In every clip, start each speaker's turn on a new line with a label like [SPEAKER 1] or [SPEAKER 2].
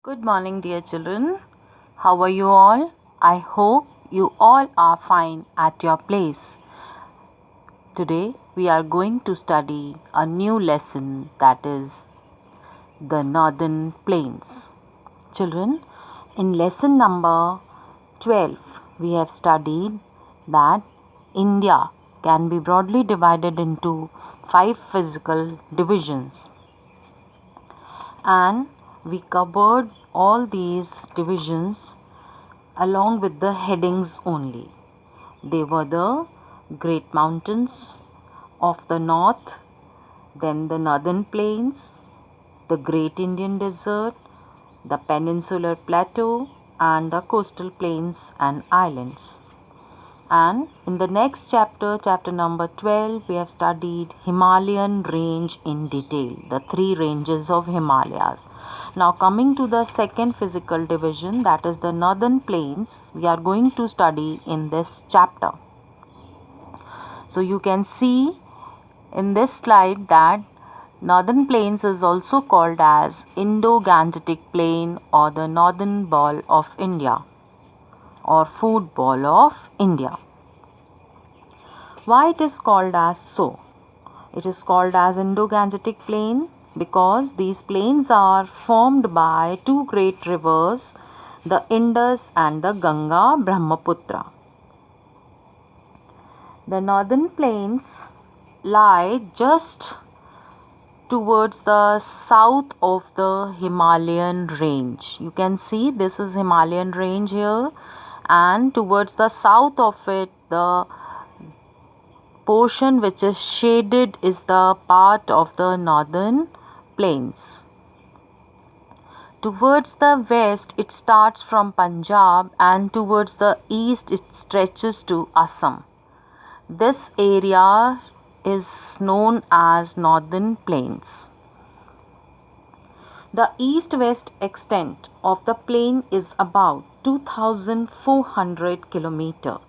[SPEAKER 1] Good morning, dear children. How are you all? I hope you all are fine at your place. Today, we are going to study a new lesson, that is the Northern Plains. Children, in lesson number 12, we have studied that India can be broadly divided into 5 physical divisions, and we covered all these divisions along with the headings only. They were the Great Mountains of the North, then the Northern Plains, the Great Indian Desert, the Peninsular Plateau, and the Coastal Plains and Islands. And in the next chapter, chapter number 12, we have studied Himalayan range in detail, the 3 ranges of Himalayas. Now coming to the second physical division, that is the Northern Plains, we are going to study in this chapter. So you can see in this slide that Northern Plains is also called as Indo-Gangetic Plain or the Northern Ball of India or Food Ball of India. Why it is called as so? It is called as Indo-Gangetic Plain because these plains are formed by 2 great rivers, the Indus and the Ganga Brahmaputra. The Northern Plains lie just towards the south of the Himalayan range. You can see this is Himalayan range here, and towards the south of it, the portion which is shaded is the part of the Northern Plains. Towards the west, it starts from Punjab, and towards the east, it stretches to Assam. This area is known as Northern Plains. The east-west extent of the plain is about 2,400 km,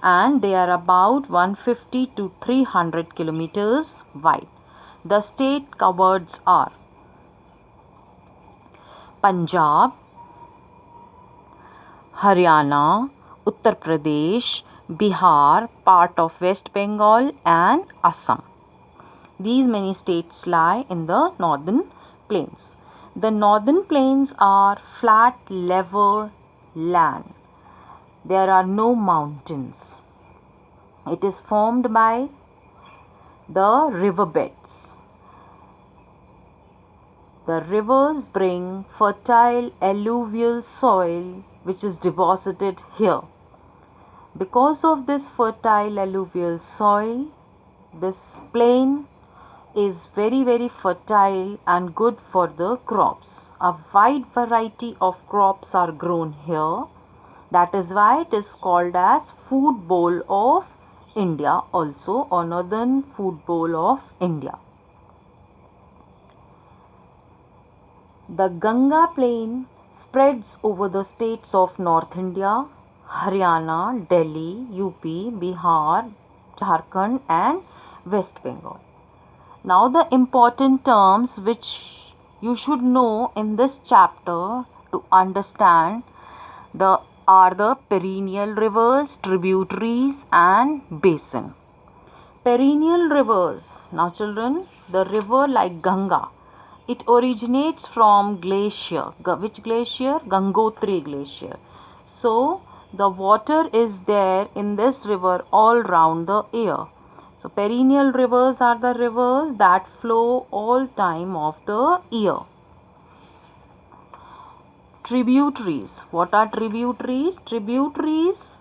[SPEAKER 1] and they are about 150 to 300 kilometers wide. The state coverts are Punjab, Haryana, Uttar Pradesh, Bihar, part of West Bengal, and Assam. These many states lie in the Northern Plains. The Northern Plains are flat, level land. There are no mountains. It is formed by the riverbeds. The rivers bring fertile alluvial soil which is deposited here. Because of this fertile alluvial soil, this plain is very fertile and good for the crops. A wide variety of crops are grown here. That is why it is called as Food Bowl of India also, or Northern Food Bowl of India. The Ganga plain spreads over the states of North India, Haryana, Delhi, UP, Bihar, Jharkhand, and West Bengal. Now the important terms which you should know in this chapter to understand are the perennial rivers, tributaries, and basin. Perennial rivers. Now children, the river like Ganga, it originates from glacier. Which glacier? Gangotri glacier. So the water is there in this river all round the year. So perennial rivers are the rivers that flow all time of the year. Tributaries. What are tributaries? Tributaries,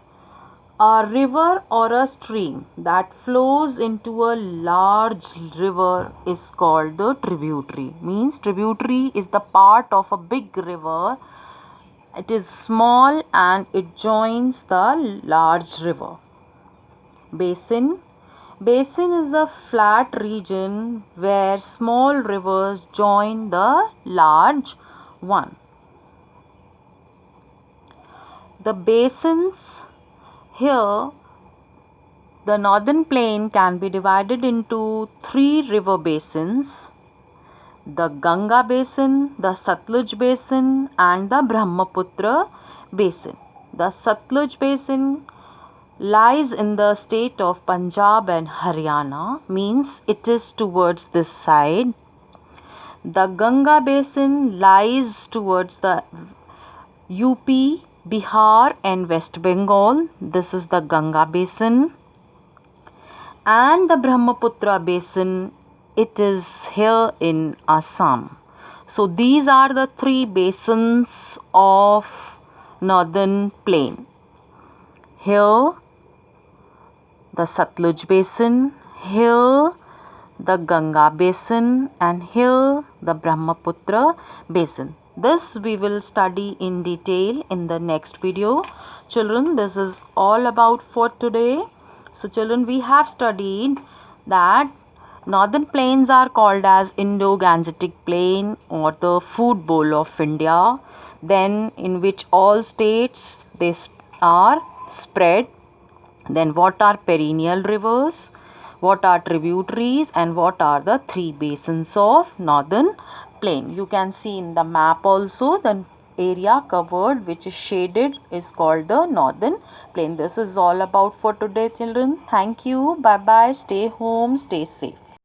[SPEAKER 1] a river or a stream that flows into a large river is called the tributary. Means tributary is the part of a big river. It is small and it joins the large river. Basin. Basin is a flat region where small rivers join the large one. The basins. Here, the northern plain can be divided into 3 river basins. the Ganga basin, the Satluj basin and the Brahmaputra basin. The Satluj basin lies in the state of Punjab and Haryana, means it is towards this side. The Ganga basin lies towards the UP, Bihar and West Bengal. This is the Ganga basin. And the Brahmaputra basin, it is here in Assam. So these are the three basins of northern plain. Here the Satluj basin, here the Ganga basin and here the Brahmaputra basin. This we will study in detail in the next video. Children, this is all about for today. So children, we have studied that northern plains are called as Indo-Gangetic plain or the food bowl of India, then in which all states they are spread. Then what are perennial rivers, what are tributaries and what are the three basins of northern plain. You can see in the map also the area covered which is shaded is called the northern plain. This is all about for today, children. Thank you. Bye bye. Stay home. Stay safe.